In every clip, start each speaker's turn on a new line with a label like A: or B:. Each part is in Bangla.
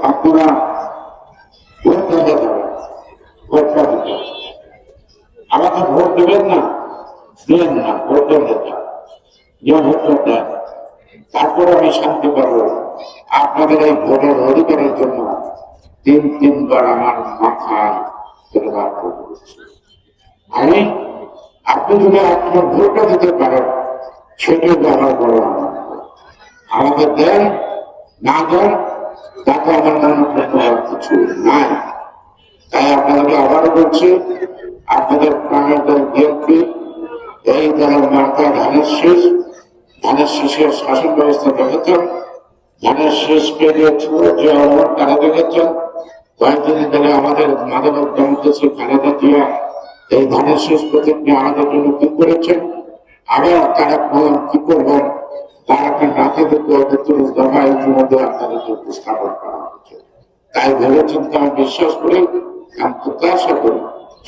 A: আপনারা ভোটটা দিতে হবে, ভোটটা দিতে হবে। আমাকে ভোট দেবেন না, দিলেন না, ভোটটা দিতে হবে, যে ভোটটা দেন, তারপর আমি শান্তি পাবো। আপনাদের এই ভোটের অধিকারের জন্য তিনবার আমার মাথায় আমি, আপনি যদি আপনার ভোটটা দিতে পারেন সেটাই আমার বড় আনন্দ। আমাকে দেন না দেন তাতে আমার মনে কিছু নাই। তাই আপনাদেরকে আবারও বলছি, আপনাদের প্রাণের দল বিএনপি, এই দলের মার্কা ধানের শীষ, ধানের শীষের শাসন ব্যবস্থা দেখেছেন, ধানের শীষকে যে আহ্বান তারা দেখেছেন। কয়েকদিন ধরে আমাদের মাদক ডেমোক্রেসি খালেদা জিয়া এই ধানের শীষ প্রতিজ্ঞা আমাদের জন্য কি করেছেন, আবার তারা কি করবেন তার একটা নাতে দফা ইতিমধ্যে আপনাদেরকে উপস্থাপন করা হচ্ছে। তাই ভেবে চিন্তা আমি বিশ্বাস করি, আমি প্রত্যাশা করি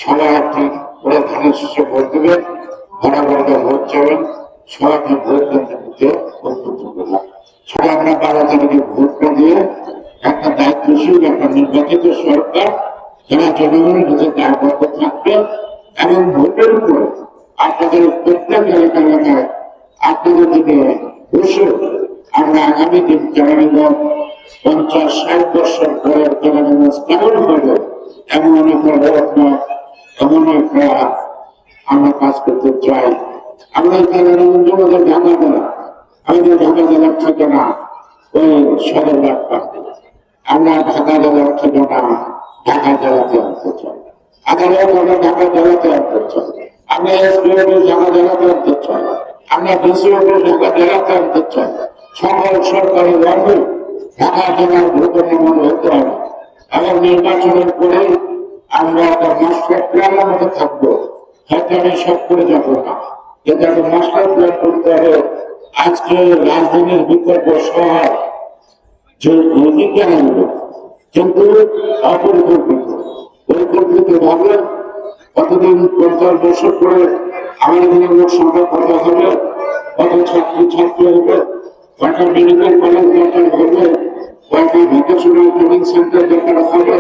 A: সবাই একটি করে ধানের শীষে ভোট দেবেন, ঘরে ঘরে ভোট চাবেন, সবাইকে ভোট দিতে উদ্বুদ্ধ করবেন। সবাই আমরা 12 তারিখে ভোটটা দিয়ে একটা দায়িত্বশীল একটা নির্বাচিত সরকার যারা জনগণের কাছে দায়বদ্ধ থাকবে এবং ভোটের উপর আপনাদের প্রত্যেক এলাকায় আপনাদের দিকে বসে আমরা আগামী দিন কেরানীগঞ্জ 50-60 বছর পরের কেরানীগঞ্জ কেমন হবে এমন এমন একটা আমরা কাজ করতে চাই। আমরা কেরানীগঞ্জ আমাদের ঢাকা জেলা, আমাদের ঢাকা জেলার ঠিকানা ওই সদরঘাট পার্টি, আমরা ঢাকা জেলার ঠিকানা ঢাকা জেলাতে আনতে চাই, আদালত আমরা ঢাকা জেলাতে আনতে চাই, আমরা এসপি ঢাকা জেলাতে আনতে চাই, আমরা ডিসি ঢাকা জেলাতে আনতে চাই। সকল সরকারি অফিস ঢাকা জেলার ভোটার হতে হবে এবং নির্বাচনের পরে আমরা একটা মাস্টার প্ল্যানের মধ্যে থাকবো। হয়তো আমি সব করে যাবো না, কিন্তু একটা মাস্টার প্ল্যান করতে হবে। আজকে রাজধানীর বিকল্প শহর যে অধিকার আনবে কিন্তু অপরিকল্পিত, পরিকল্পিত ভাবে কতদিন 50 বছর পরে আমাদের লোক সংখ্যা কত হবে, কত ছাত্রী হবে, কয়টা মেডিকেল কলেজ দরকার হবে, কয়টা ভোকেশনাল ট্রেনিং সেন্টার দরকার হবে,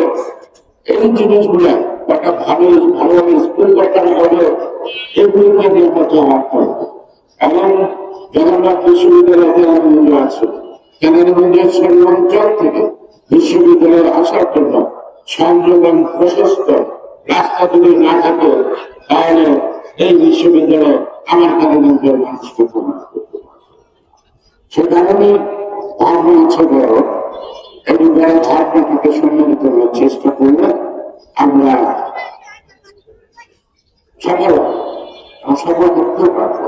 A: এই জিনিসগুলো কয়টা ভালো স্কুল দরকার হবে, এগুলোকে নির্মিত হতে হবে। এবং জগন্নাথ বিশ্ববিদ্যালয় আছে, কেরানীগঞ্জের সর্বাঞ্চল থেকে বিশ্ববিদ্যালয়ে আসার জন্য সংযোগ এবং প্রশস্ত রাস্তা যদি না থাকে তাহলে এই বিশ্ববিদ্যালয়ে আমার কেরানীগঞ্জের মানুষকে প্রমাণ করতে পারে। সে কারণে ধর্ম আছে বড়, এই বড় ধর্মটাকে সম্মিলিত করার চেষ্টা করলে আমরা সফল করতে পারবো।